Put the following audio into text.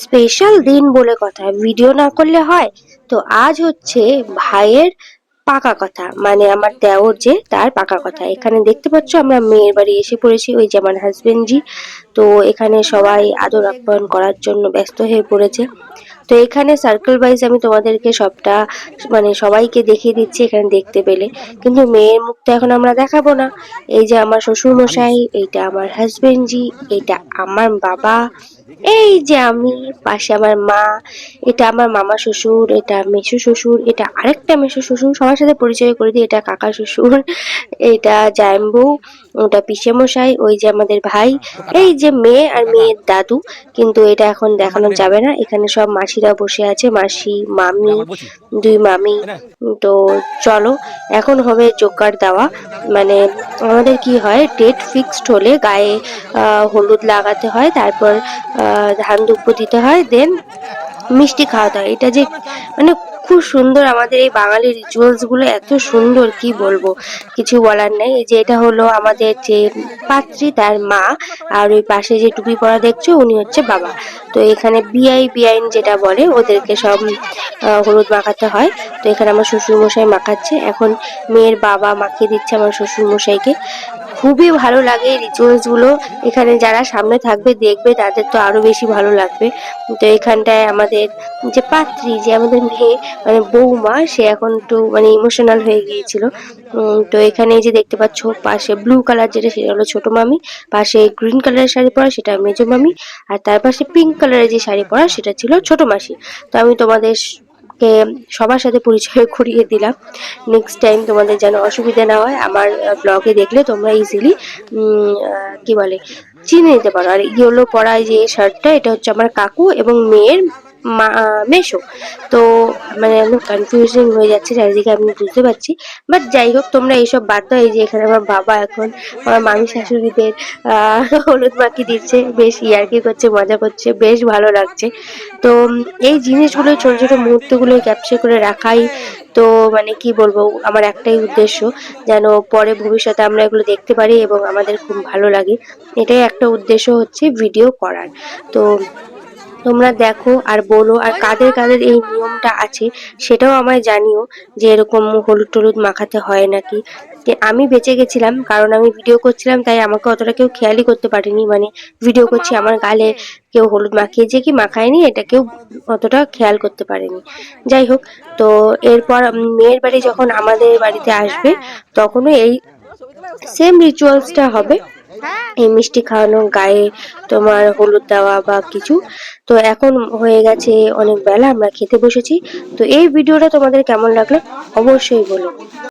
Special দিন বলে কথা, ভিডিও না করলে হয়? তো আজ হচ্ছে ভাইয়ের পাকা কথা, মানে আমার দেওর যে তার পাকা কথা। এখানে দেখতে পাচ্ছ আমরা মেয়ের বাড়ি এসে পড়েছি, ওই যে আমার হাজবেন্ড জি। তো এখানে সবাই আদর আপ্যায়ন করার জন্য ব্যস্ত হয়ে পড়েছে। তো এখানে সার্কেল ওয়াইজ আমি তোমাদেরকে সবটা মানে সবাইকে দেখিয়ে দিচ্ছি এখানে দেখতে পেলে, কিন্তু মেয়ের মুখ তো এখন আমরা দেখাবো না। এই যে আমার শ্বশুর মশাই, এইটা আমার হাজবেন্ড জি, এইটা আমার বাবা, এই যে আমি, পাশে আমার মা, এটা আমার মামা শ্বশুর, এটা মেসো শ্বশুর, এটা আরেকটা মেসো শ্বশুর, সবার সাথে পরিচয় করে দিই, এটা কাকা শ্বশুর, এটা জায়ম্বু, ওটা পিসে মশাই, ওই যে আমাদের ভাই, এই যে মেয়ে আর মেয়ের দাদু। কিন্তু এটা এখন দেখানো যাবে না, এখানে সব মাসিরা বসে আছে, মাসি, মামি, দুই মামি। তো চলো, এখন হবে জোকার দেওয়া। মানে আমাদের কি হয়, ডেট ফিক্সড হলে গায়ে হলুদ লাগাতে হয়, তারপর ধান দুব্ব দিতে হয়, দেন মিষ্টি খাওয়াতে হয়। এটা যে মানে খুব সুন্দর, আমাদের এই বাঙালি রিচুয়ালস গুলো এত সুন্দর, কি বলবো, কিছু বলার নেই। এই যে এটা হলো আমাদের যে পাত্রী, তার মা, আর ওই পাশে যে টুপি পরা দেখছো উনি হচ্ছে বাবা। তো এখানে বিআই বিআইন যেটা বলে, ওদেরকে সব হলুদ মাখাতে হয়। তো এখানে আমার শ্বশুর মশাই মাখাচ্ছে, এখন মেয়ের বাবা মাখিয়ে দিচ্ছে আমার শ্বশুর মশাইকে। খুবই ভালো লাগে এই রিচুয়ালস গুলো। এখানে যারা সামনে থাকবে দেখবে তাদের তো আরো বেশি ভালো লাগবে। তো এখানটায় আমাদের যে পাত্রী, যে আমাদের মেয়ে মানে বৌমা, সে এখন একটু মানে ইমোশনাল হয়ে গিয়েছিল। তো এখানে এই যে দেখতে পাচ্ছ পাশে ব্লু কালার যেটা, সেটা হলো ছোট মামি, পাশে গ্রিন কালারের শাড়ি পরা সেটা মেজো মামি, আর তার পাশে পিঙ্ক কালারের যে শাড়ি পরা সেটা ছিল ছোট মাসি। তো আমি তোমাদের কে সবার সাথে পরিচয় করিয়ে দিলাম। নেক্সট টাইম তোমাদের যেন অসুবিধা না হয়, আমার ব্লগে দেখলে তোমরা ইজিলি কি বলে চিনে নিতে পারো। আর ইয়েলো পরা যে শার্টটা, এটা হচ্ছে আমার কাকু এবং মেয়ের মেশো। তো মানে একদম কনফিউজিং হয়ে যাচ্ছে চারিদিকে, আমি বুঝতে পারছি। বাট যাই হোক, তোমরা এইসব বাদ দাও। এই যে এখানে আমার বাবা এখন আমার মামি শাশুড়িদের হলুদ মাখিয়ে দিচ্ছে, বেশ ইয়ার্কি করছে, মজা করছে, বেশ ভালো লাগছে। তো এই জিনিসগুলো, ছোট ছোট মুহূর্তগুলো ক্যাপচার করে রাখাই তো মানে কি বলবো, আমার একটাই উদ্দেশ্য, যেন পরে ভবিষ্যতে আমরা এগুলো দেখতে পারি এবং আমাদের খুব ভালো লাগে। এটাই একটা উদ্দেশ্য হচ্ছে ভিডিও করার। তো তোমরা দেখো আর বলো, আর কাদের কাদের এই নিয়মটা আছে সেটাও আমায় জানিও, যে এরকম হলুদ টলুদ মাখাতে হয় নাকি। আমি বেঁচে গেছিলাম কারণ আমি ভিডিও করছিলাম, তাই আমাকে অতটা কেউ খেয়ালই করতে পারেনি। মানে ভিডিও করছি, আমার গালে কেউ হলুদ মাখিয়েছে কি মাখায়নি এটা কেউ অতটা খেয়াল করতে পারেনি। যাই হোক, তো এরপর মেয়ের বাড়ি যখন আমাদের বাড়িতে আসবে, তখনও এই সেম রিচুয়ালসটা হবে, এই মিষ্টি খাওয়ানো, গায়ে তোমার হলুদ দেওয়া বা কিছু। তো এখন হয়ে গেছে অনেক বেলা, আমরা খেতে বসেছি। তো এই ভিডিওটা তোমাদের কেমন লাগলো অবশ্যই বলো।